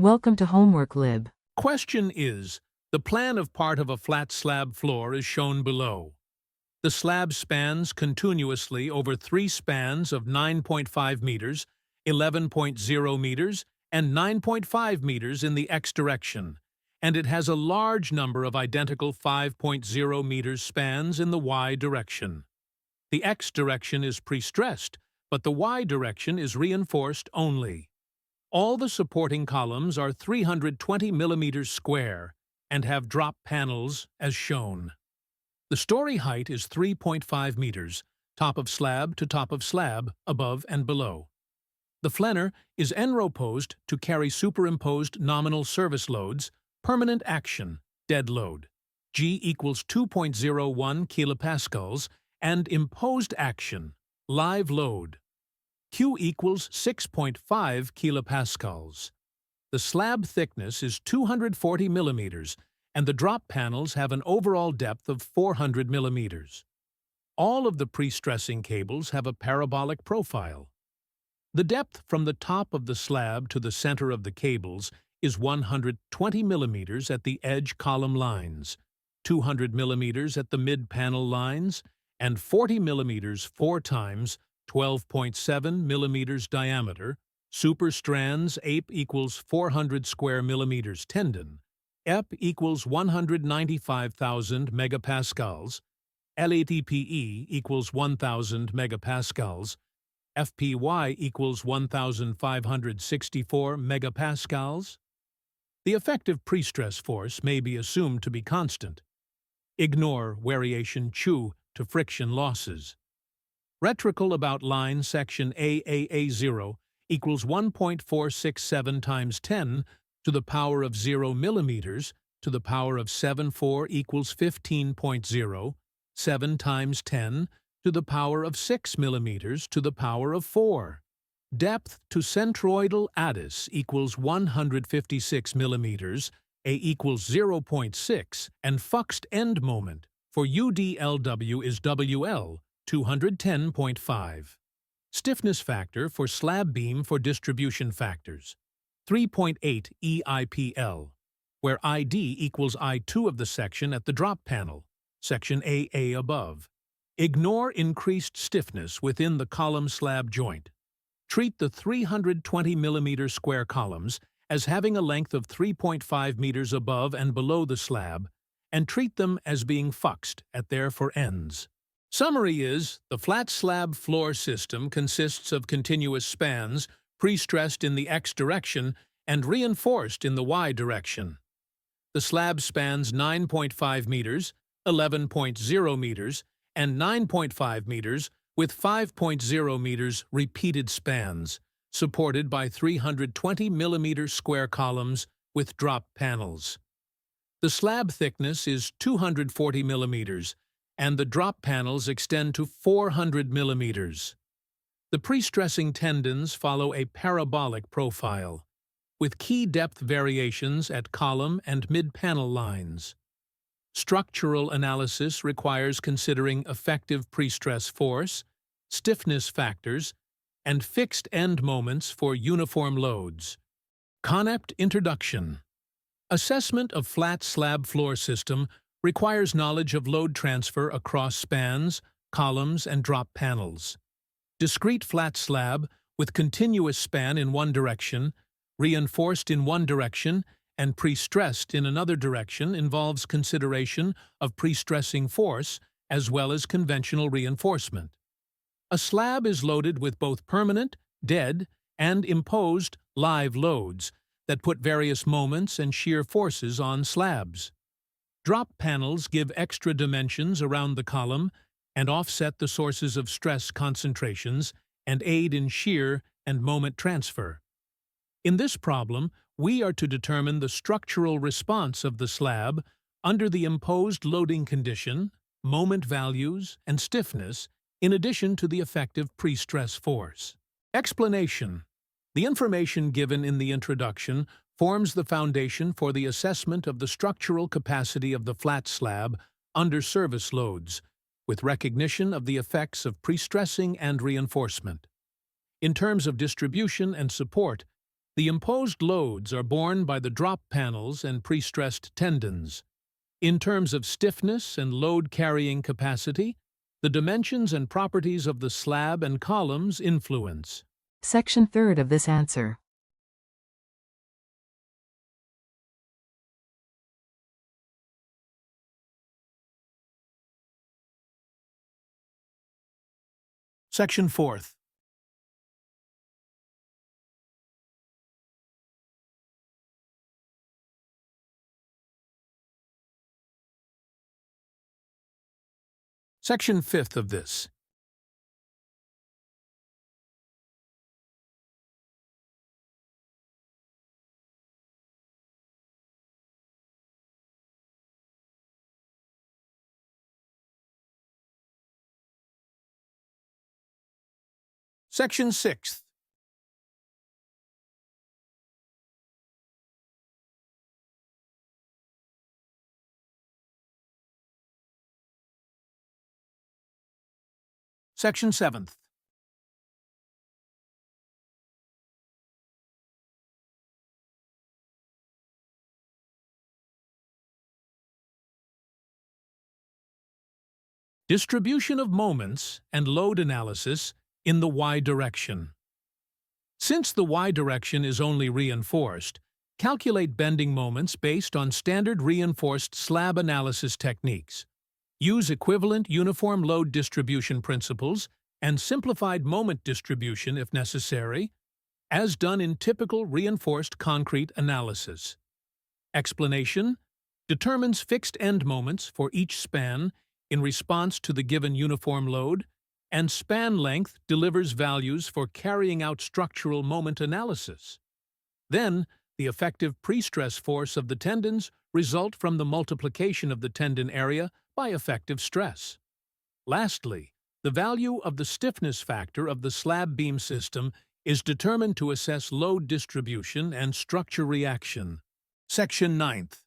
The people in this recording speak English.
Welcome to Homework Lib. Question is, the plan of part of a flat slab floor is shown below. The slab spans continuously over three spans of 9.5 meters, 11.0 meters, and 9.5 meters in the x direction, and it has a large number of identical 5.0 meters spans in the y direction. The x direction is prestressed, but the y direction is reinforced only. All the supporting columns are 320 millimeters square and have drop panels as shown. The story height is 3.5 meters, top of slab to top of slab, above and below. The flenr is nroposed to carry superimposed nominal service loads, permanent action, dead load. G equals 2.01 kilopascals, and imposed action, live load. Q equals 6.5 kilopascals. The slab thickness is 240 millimeters, and the drop panels have an overall depth of 400 millimeters. All of the prestressing cables have a parabolic profile. The depth from the top of the slab to the center of the cables is 120 millimeters at the edge column lines, 200 millimeters at the mid-panel lines, and 40 millimeters 4 times 12.7 millimeters diameter, super strands AP equals 400 square millimeters tendon, EP equals 195,000 megapascals, LATPE equals 1,000 megapascals, FPY equals 1,564 megapascals. The effective prestress force may be assumed to be constant. Ignore wariation chue to friction losses. Retrical about line section AAA0 equals 1.467 times 10 to the power of 0 millimeters to the power of 74 equals 15.0, 7 times 10 to the power of 6 millimeters to the power of 4. Depth to centroidal addis equals 156 millimeters, A equals 0.6, and fuxed end moment for UDLW is WL, 210.5. Stiffness factor for slab beam for distribution factors, 3.8 EIPL, where ID equals I2 of the section at the drop panel, section AA above. Ignore increased stiffness within the column slab joint. Treat the 320 millimeter square columns as having a length of 3.5 meters above and below the slab, and treat them as being fuxed at their four ends. Summary is, the flat slab floor system consists of continuous spans, prestressed in the x direction and reinforced in the y direction. The slab spans 9.5 meters, 11.0 meters, and 9.5 meters with 5.0 meters repeated spans, supported by 320 millimeter square columns with drop panels. The slab thickness is 240 millimeters, and the drop panels extend to 400 millimeters. The prestressing tendons follow a parabolic profile, with key depth variations at column and mid-panel lines. Structural analysis requires considering effective prestress force, stiffness factors, and fixed end moments for uniform loads. Concept Introduction. Assessment of flat slab floor system requires knowledge of load transfer across spans, columns, and drop panels. Discrete flat slab with continuous span in one direction, reinforced in one direction, and prestressed in another direction involves consideration of prestressing force as well as conventional reinforcement. A slab is loaded with both permanent, dead, and imposed, live loads that put various moments and shear forces on slabs. Drop panels give extra dimensions around the column and offset the sources of stress concentrations and aid in shear and moment transfer. In this problem, we are to determine the structural response of the slab under the imposed loading condition, moment values, and stiffness, in addition to the effective prestress force. Explanation. The information given in the introduction forms the foundation for the assessment of the structural capacity of the flat slab under service loads, with recognition of the effects of prestressing and reinforcement. In terms of distribution and support, The imposed loads are borne by the drop panels and prestressed tendons. In terms of stiffness and load-carrying capacity, the dimensions and properties of the slab and columns influence. Section 3rd of this answer. Section 4th. Section 5th of this. Section 6th. Section 7th. Distribution of moments and load analysis in the y direction. Since the y direction is only reinforced, calculate bending moments based on standard reinforced slab analysis techniques. Use equivalent uniform load distribution principles and simplified moment distribution if necessary, as done in typical reinforced concrete analysis. Explanation: determines fixed end moments for each span in response to the given uniform load, and span length delivers values for carrying out structural moment analysis. Then, the effective prestress force of the tendons result from the multiplication of the tendon area by effective stress. Lastly, the value of the stiffness factor of the slab beam system is determined to assess load distribution and structure reaction. Section 9th.